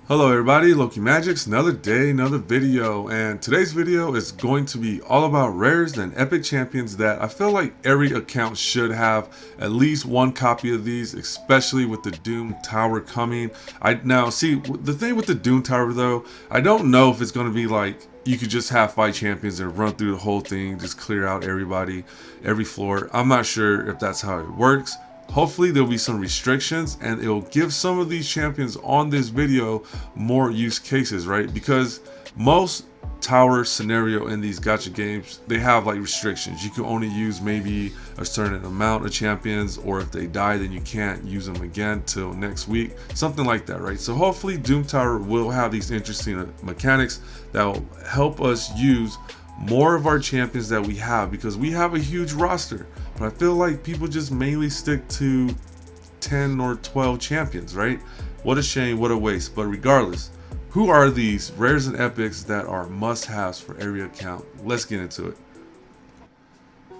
Hello everybody, Lokimagics, another day, another video, and today's video is going to be all about rares and epic champions that I feel like every account should have at least one copy of these, especially with the Doom Tower coming. Now see, the thing with the Doom Tower though, I don't know if it's going to be like you could just have 5 champions and run through the whole thing, just clear out everybody, every floor. I'm not sure if that's how it works. Hopefully there'll be some restrictions and it'll give some of these champions on this video more use cases, right? Because most tower scenario in these gacha games, they have like restrictions. You can only use maybe a certain amount of champions, or if they die then you can't use them again till next week, something like that, right? So hopefully Doom Tower will have these interesting mechanics that will help us use more of our champions that we have, because we have a huge roster, but I feel like people just mainly stick to 10 or 12 champions, right? What a shame, what a waste. But regardless, who are these rares and epics that are must-haves for every account? Let's get into it.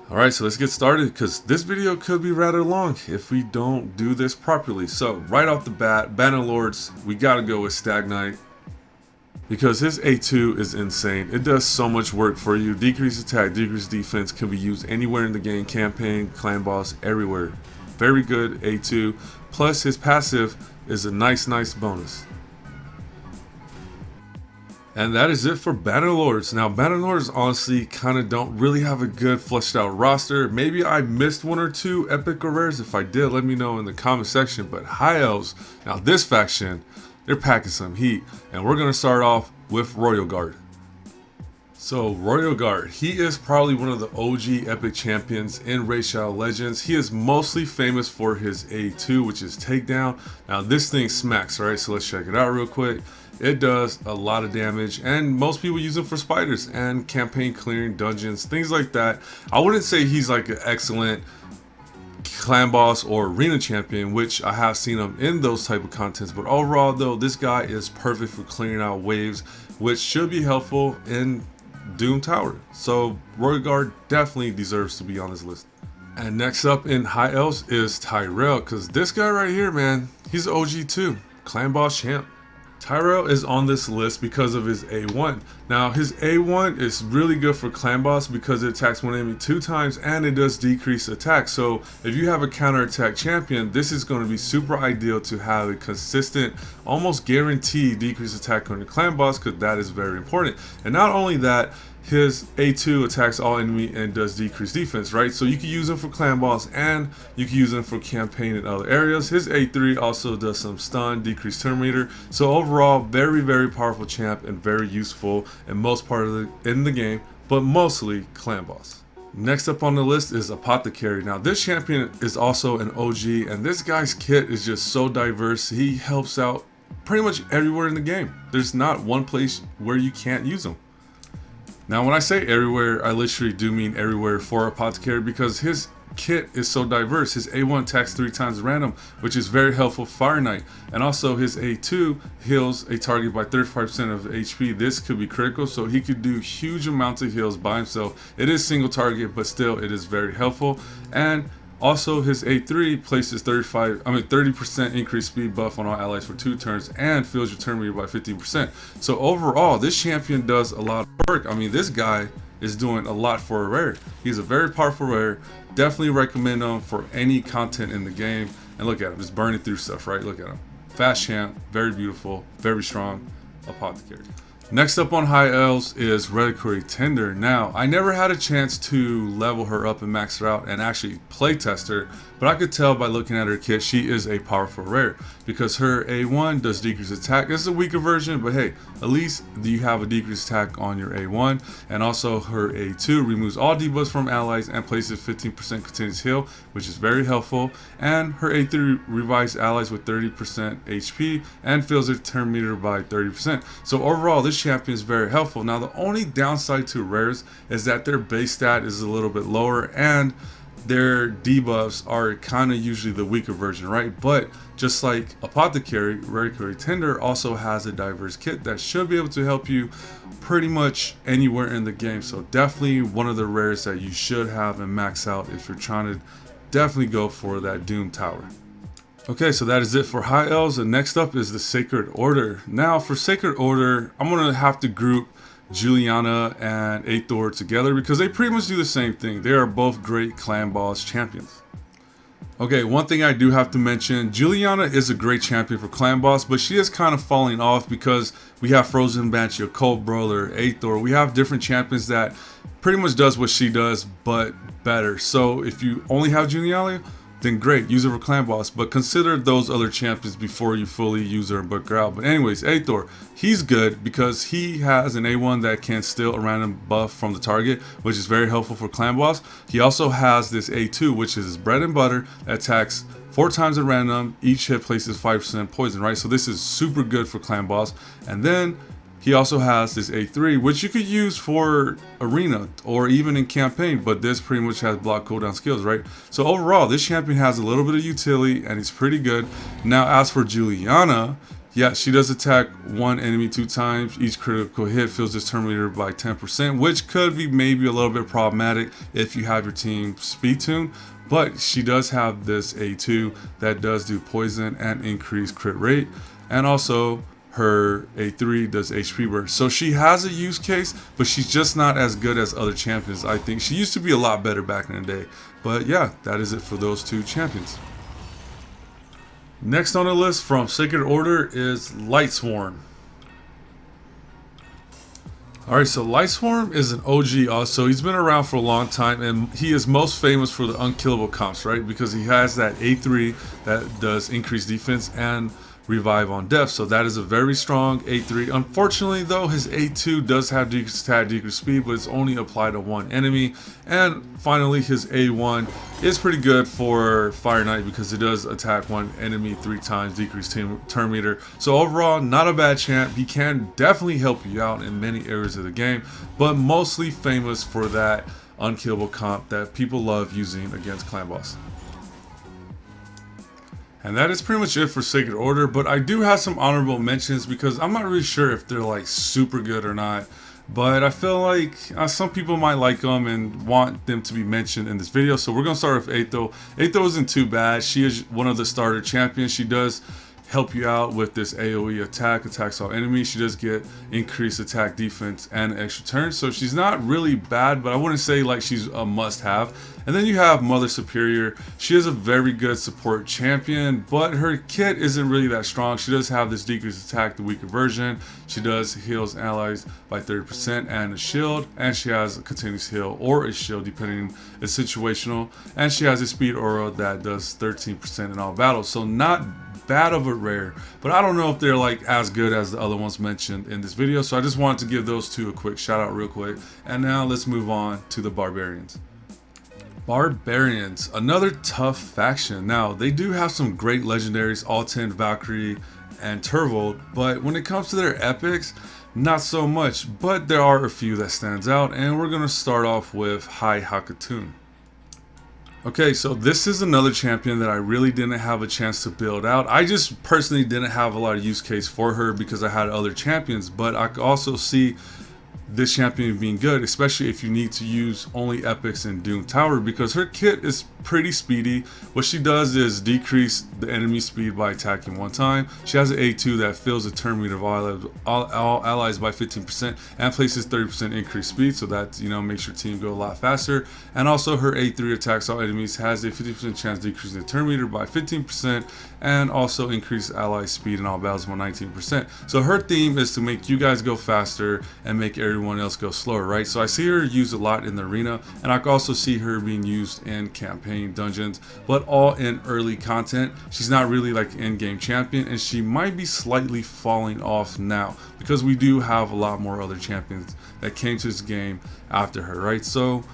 Alright, so let's get started, because this video could be rather long if we don't do this properly. So right off the bat, Bannerlords, we gotta go with Stag Knight, because his A2 is insane. It does so much work for you. Decrease attack, decrease defense, can be used anywhere in the game, campaign, clan boss, everywhere. Very good A2. Plus his passive is a nice bonus. And that is it for Bannerlords. Now Bannerlords honestly kind of don't really have a good fleshed out roster. Maybe I missed one or two epic or rares. If I did, let me know in the comment section. But High Elves, now this faction, they're packing some heat, and we're going to start off with Royal Guard. So Royal Guard, he is probably one of the OG epic champions in RSL Legends. He is mostly famous for his A2, which is takedown. Now this thing smacks, right? So let's check it out real quick. It does a lot of damage, and most people use it for spiders and campaign clearing, dungeons, things like that. I wouldn't say he's like an excellent clan boss or arena champion, which I have seen him in those type of contents, but overall though, this guy is perfect for clearing out waves, which should be helpful in Doom Tower. So Royal Guard definitely deserves to be on this list. And next up in High Elves is Tyrell, because this guy right here, man, he's OG too, clan boss champ. Tyrell is on this list because of his A1. Now his A1 is really good for clan boss because it attacks one enemy 2 times and it does decrease attack. So if you have a counter attack champion, this is going to be super ideal to have a consistent, almost guaranteed decrease attack on your clan boss, because that is very important. And not only that, his A2 attacks all enemy and does decrease defense, right? So you can use him for clan boss and you can use him for campaign in other areas. His A3 also does some stun, decreased turn meter. So overall, very powerful champ and very useful in most part of in the game, but mostly clan boss. Next up on the list is Apothecary. Now this champion is also an OG, and this guy's kit is just so diverse. He helps out pretty much everywhere in the game. There's not one place where you can't use him. Now when I say everywhere, I literally do mean everywhere for Apothecary, because his kit is so diverse. His A1 attacks 3 times random, which is very helpful for Fire Knight, and also his A2 heals a target by 35% of HP. This could be critical, so he could do huge amounts of heals by himself. It is single target, but still it is very helpful. And also his A3 places 30% increased speed buff on all allies for 2 turns and fills your turn meter by 15%. So overall, this champion does a lot of work. I mean, this guy is doing a lot for a rare. He's a very powerful rare. Definitely recommend him for any content in the game. And look at him, just burning through stuff, right? Look at him. Fast champ, very beautiful, very strong Apothecary. Next up on High Elves is Reliquary Tender. Now, I never had a chance to level her up and max her out and actually play test her, but I could tell by looking at her kit, she is a powerful rare, because her A1 does decrease attack. This is a weaker version, but hey, at least you have a decreased attack on your A1, and also her A2 removes all debuffs from allies and places 15% continuous heal, which is very helpful, and her A3 revives allies with 30% HP and fills their turn meter by 30%. So overall, this champion is very helpful. Now the only downside to rares is that their base stat is a little bit lower and their debuffs are kind of usually the weaker version, right? But just like Apothecary, Reliquary Tender also has a diverse kit that should be able to help you pretty much anywhere in the game. So definitely one of the rares that you should have and max out if you're trying to definitely go for that Doom Tower. Okay, so that is it for High Elves, and next up is the Sacred Order. Now, for Sacred Order, I'm going to have to group Juliana and Aethor together because they pretty much do the same thing. They are both great clan boss champions. Okay, one thing I do have to mention, Juliana is a great champion for clan boss, but she is kind of falling off because we have Frozen Banshee, Occult Brawler, Aethor. We have different champions that pretty much does what she does, but better. So if you only have Juliana, then great, use her for clan boss, but consider those other champions before you fully use her and book her out. But anyways, Aethor, he's good because he has an A1 that can steal a random buff from the target, which is very helpful for clan boss. He also has this A2, which is his bread and butter, that attacks 4 times at random, each hit places 5% poison, right? So this is super good for clan boss. And then he also has this A3, which you could use for arena or even in campaign, but this pretty much has block cooldown skills, right? So overall, this champion has a little bit of utility and it's pretty good. Now, as for Juliana, yeah, she does attack one enemy 2 times. Each critical hit fills this turn meter by 10%, which could be maybe a little bit problematic if you have your team speed tuned. But she does have this A2 that does do poison and increase crit rate, and also her A3 does HP burst. So she has a use case, but she's just not as good as other champions. I think she used to be a lot better back in the day. But yeah, that is it for those 2 champions. Next on the list from Sacred Order is Lightsworn. Alright, so Lightsworn is an OG also. He's been around for a long time, and he is most famous for the unkillable comps, right? Because he has that A3 that does increased defense and revive on death, so that is a very strong A3. Unfortunately though, his A2 does have decreased attack, decreased speed, but it's only applied to 1 enemy. And finally, his A1 is pretty good for Fire Knight because it does attack 1 enemy 3 times, decrease turn meter. So overall, not a bad champ. He can definitely help you out in many areas of the game, but mostly famous for that unkillable comp that people love using against clan boss. And that is pretty much it for Sacred Order, but I do have some honorable mentions because I'm not really sure if they're like super good or not. But I feel like some people might like them and want them to be mentioned in this video. So we're going to start with Aethor. Aethor isn't too bad. She is one of the starter champions. She does help you out with this AoE attack, attacks all enemies. She does get increased attack, defense, and extra turn. So she's not really bad, but I wouldn't say like she's a must-have. And then you have Mother Superior. She is a very good support champion, but her kit isn't really that strong. She does have this decreased attack, the weaker version. She does heals allies by 30% and a shield, and she has a continuous heal or a shield depending, it's situational. And she has a speed aura that does 13% in all battles. So not bad of a rare, but I don't know if they're like as good as the other ones mentioned in this video. So I just wanted to give those 2 a quick shout out real quick. And now let's move on to the Barbarians. Barbarians, another tough faction. Now, they do have some great legendaries, Alten, Valkyrie, and Turvold, but when it comes to their epics, not so much. But there are a few that stands out, and we're going to start off with High Hakatun. Okay, so this is another champion that I really didn't have a chance to build out. I just personally didn't have a lot of use case for her because I had other champions, but I could also see this champion being good, especially if you need to use only epics in Doom Tower, because her kit is pretty speedy. What she does is decrease the enemy speed by attacking 1 time. She has an A2 that fills the turn meter of all allies by 15% and places 30% increased speed, so that, you know, makes your team go a lot faster. And also her A3 attacks all enemies, has a 50% chance decreasing the turn meter by 15%, and also increase ally speed in all battles by 19%. So her theme is to make you guys go faster and make everyone else go slower, right? So I see her used a lot in the arena, and I can also see her being used in campaign dungeons, but all in early content. She's not really like an in-game champion, and she might be slightly falling off now because we do have a lot more other champions that came to this game after her, right? So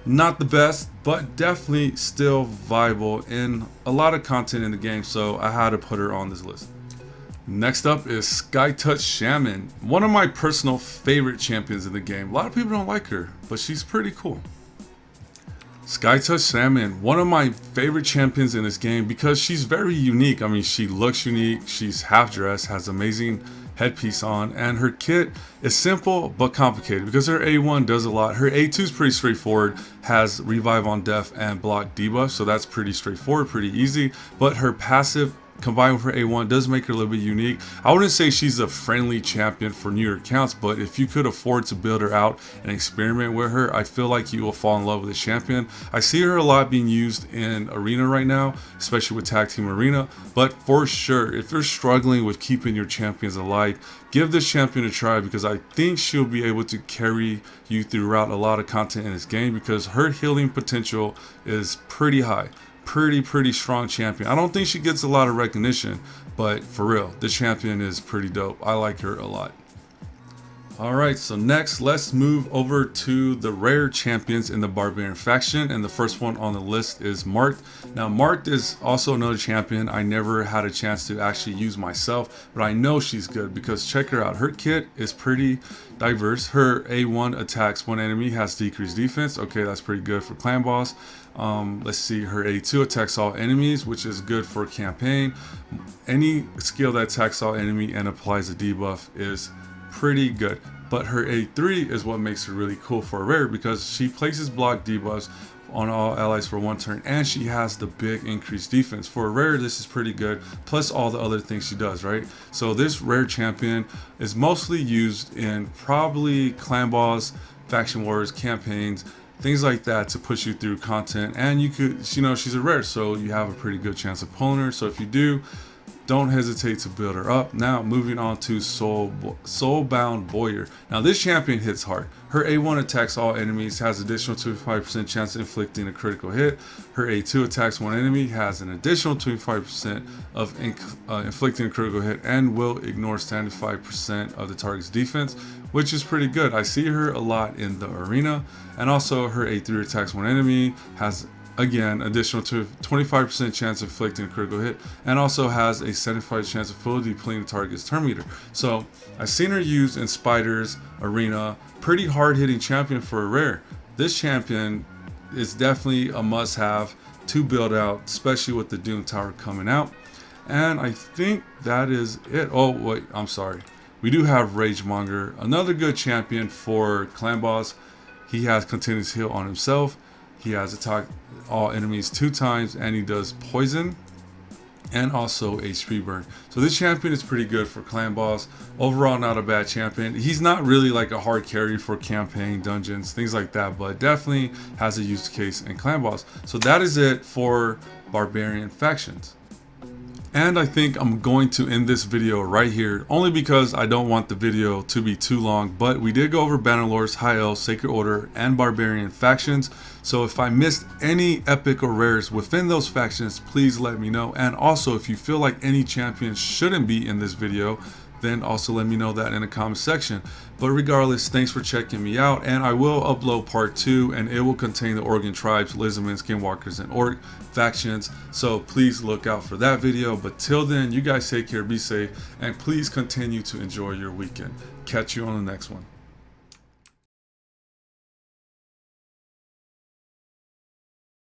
not the best, but definitely still viable in a lot of content in the game, so I had to put her on this list. Next up is Skytouch Shaman, one of my personal favorite champions in the game. A lot of people don't like her, but she's pretty cool. Skytouch Shaman, one of my favorite champions in this game because she's very unique. I mean, she looks unique, she's half dressed, has amazing headpiece on, and her kit is simple but complicated because her A1 does a lot. Her A2 is pretty straightforward, has revive on death and block debuff, so that's pretty straightforward, pretty easy. But her passive combined with her A1 does make her a little bit unique. I wouldn't say she's a friendly champion for newer accounts, but if you could afford to build her out and experiment with her, I feel like you will fall in love with this champion. I see her a lot being used in Arena right now, especially with Tag Team Arena, but for sure, if you're struggling with keeping your champions alive, give this champion a try, because I think she'll be able to carry you throughout a lot of content in this game, because her healing potential is pretty high. Pretty strong champion. I don't think she gets a lot of recognition, but for real, this champion is pretty dope. I like her a lot. Alright, so next let's move over to the rare champions in the Barbarian faction, and the first one on the list is Marth. Now Marth is also another champion I never had a chance to actually use myself, but I know she's good because check her out. Her kit is pretty diverse. Her A1 attacks one enemy, has decreased defense. Okay, that's pretty good for clan boss. Let's see, her A2 attacks all enemies, which is good for campaign. Any skill that attacks all enemy and applies a debuff is pretty good, but her A3 is what makes her really cool for a rare, because she places block debuffs on all allies for one turn, and she has the big increased defense. For a rare, this is pretty good, plus all the other things she does, right? So this rare champion is mostly used in probably clan boss, faction wars, campaigns, things like that, to push you through content. And you could, you know, she's a rare, so you have a pretty good chance of pulling her. So if you do, don't hesitate to build her up. Now moving on to Soulbound Boyar. Now this champion hits hard. Her A1 attacks all enemies, has additional 25% chance of inflicting a critical hit. Her A2 attacks one enemy, has an additional 25% of inflicting a critical hit, and will ignore 75% of the target's defense, which is pretty good. I see her a lot in the arena. And also her A3 attacks one enemy, has again additional to 25% chance of inflicting a critical hit, and also has a 75% chance of fully depleting the target's turn meter. So I've seen her used in Spiders, Arena, pretty hard hitting champion for a rare. This champion is definitely a must have to build out, especially with the Doom Tower coming out. And I think that is it. Oh wait, I'm sorry. We do have Ragemonger, another good champion for clan boss. He has continuous heal on himself. He has attacked all enemies 2 times, and he does poison and also HP burn. So this champion is pretty good for clan boss. Overall, not a bad champion. He's not really like a hard carry for campaign, dungeons, things like that, but definitely has a use case in clan boss. So that is it for Barbarian factions. And I think I'm going to end this video right here, only because I don't want the video to be too long. But we did go over Bannerlords, High Elves, Sacred Order, and Barbarian factions. So if I missed any epic or rares within those factions, please let me know. And also, if you feel like any champions shouldn't be in this video, then also let me know that in the comment section. But regardless, thanks for checking me out, and I will upload part 2, and it will contain the Organ tribes, Lizardmen, Skinwalkers, and Orc factions, so please look out for that video. But till then, you guys take care, be safe, and please continue to enjoy your weekend. Catch you on the next one.